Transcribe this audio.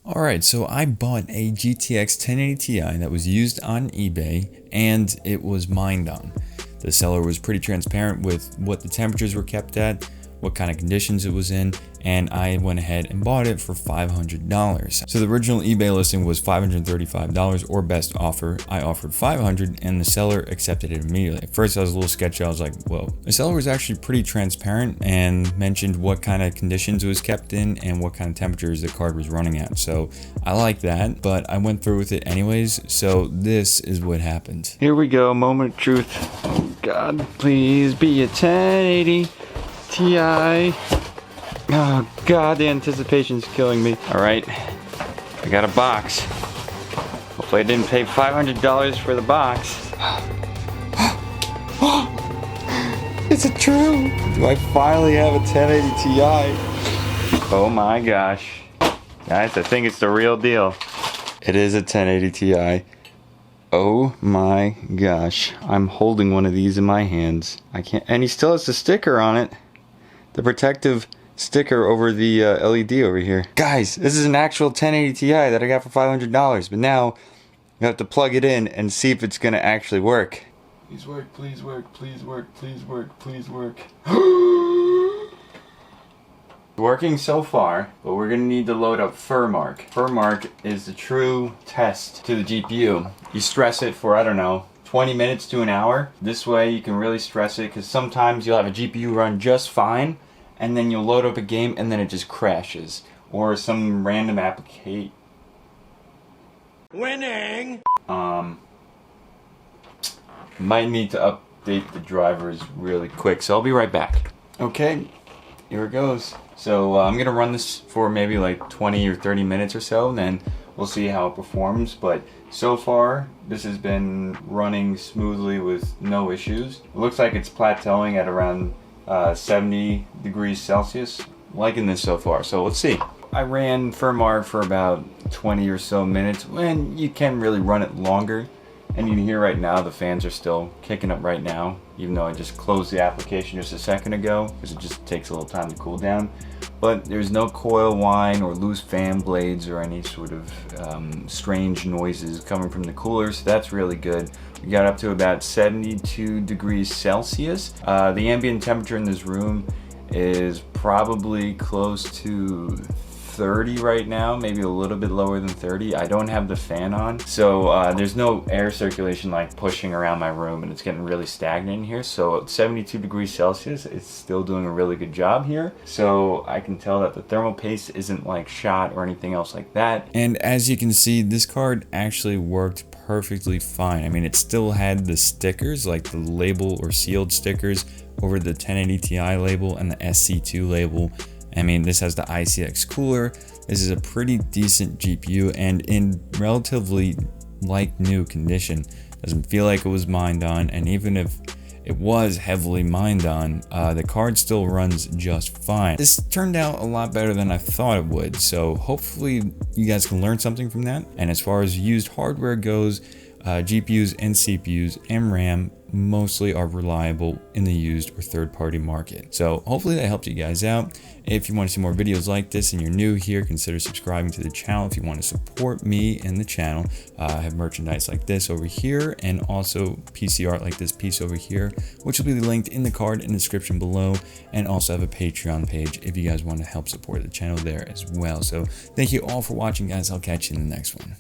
Alright, so I bought a GTX 1080 Ti that was used on eBay and it was mined on. The seller was pretty transparent with what the temperatures were kept at, what kind of conditions it was in, and I went ahead and bought it for $500. So the original eBay listing was $535 or best offer. I offered $500 and the seller accepted it immediately. At first I was a little sketchy. I was like, whoa. The seller was actually pretty transparent and mentioned what kind of conditions it was kept in and what kind of temperatures the card was running at. So I like that, but I went through with it anyways. So this is what happened. Here we go, moment of truth. Oh God, please be a 1080 Ti. Oh God, the anticipation's killing me. All right, I got a box. Hopefully I didn't pay $500 for the box. Is it true? Do I finally have a 1080 Ti? Oh my gosh. Guys, I think it's the real deal. It is a 1080 Ti. Oh my gosh. I'm holding one of these in my hands. I can't, and he still has the sticker on it. The protective sticker over the LED over here. Guys, this is an actual 1080 Ti that I got for $500, but now you have to plug it in and see if it's gonna actually work. Please work, please work, please work, please work, please work. Working so far, but we're gonna need to load up FurMark. FurMark is the true test to the GPU. You stress it for, I don't know, 20 minutes to an hour. This way you can really stress it, because sometimes you'll have a GPU run just fine, and then you'll load up a game and then it just crashes. Or some random application. Winning! Might need to update the drivers really quick, so I'll be right back. Okay, here it goes. So I'm gonna run this for maybe like 20 or 30 minutes or so, and then we'll see how it performs. But so far, this has been running smoothly with no issues. It looks like it's plateauing at around 70 degrees Celsius. Liking this so far, so let's see. I ran FurMark for about 20 or so minutes, and you can really run it longer. And you can hear right now the fans are still kicking up right now, even though I just closed the application just a second ago, because it just takes a little time to cool down. But there's no coil whine or loose fan blades or any sort of strange noises coming from the cooler, so that's really good. We got up to about 72 degrees Celsius. The ambient temperature in this room is probably close to 30 right now, maybe a little bit lower than 30. I don't have the fan on, so there's no air circulation like pushing around my room, and it's getting really stagnant in here. So at 72 degrees Celsius, it's still doing a really good job here. So I can tell that the thermal paste isn't like shot or anything else like that. And as you can see, this card actually worked perfectly fine. I mean, it still had the stickers, like the label or sealed stickers over the 1080 Ti label and the SC2 label. I mean, this has the ICX cooler. This is a pretty decent GPU and in relatively like new condition. Doesn't feel like it was mined on, and even if it was heavily mined on, the card still runs just fine. This turned out a lot better than I thought it would, so hopefully you guys can learn something from that. And as far as used hardware goes, GPUs and CPUs and RAM mostly are reliable in the used or third-party market. So hopefully that helped you guys out. If you want to see more videos like this and you're new here, consider subscribing to the channel. If you want to support me and the channel, I have merchandise like this over here, and also PC art like this piece over here, which will be linked in the card in the description below, and also have a Patreon page if you guys want to help support the channel there as well. So thank you all for watching, guys. I'll catch you in the next one.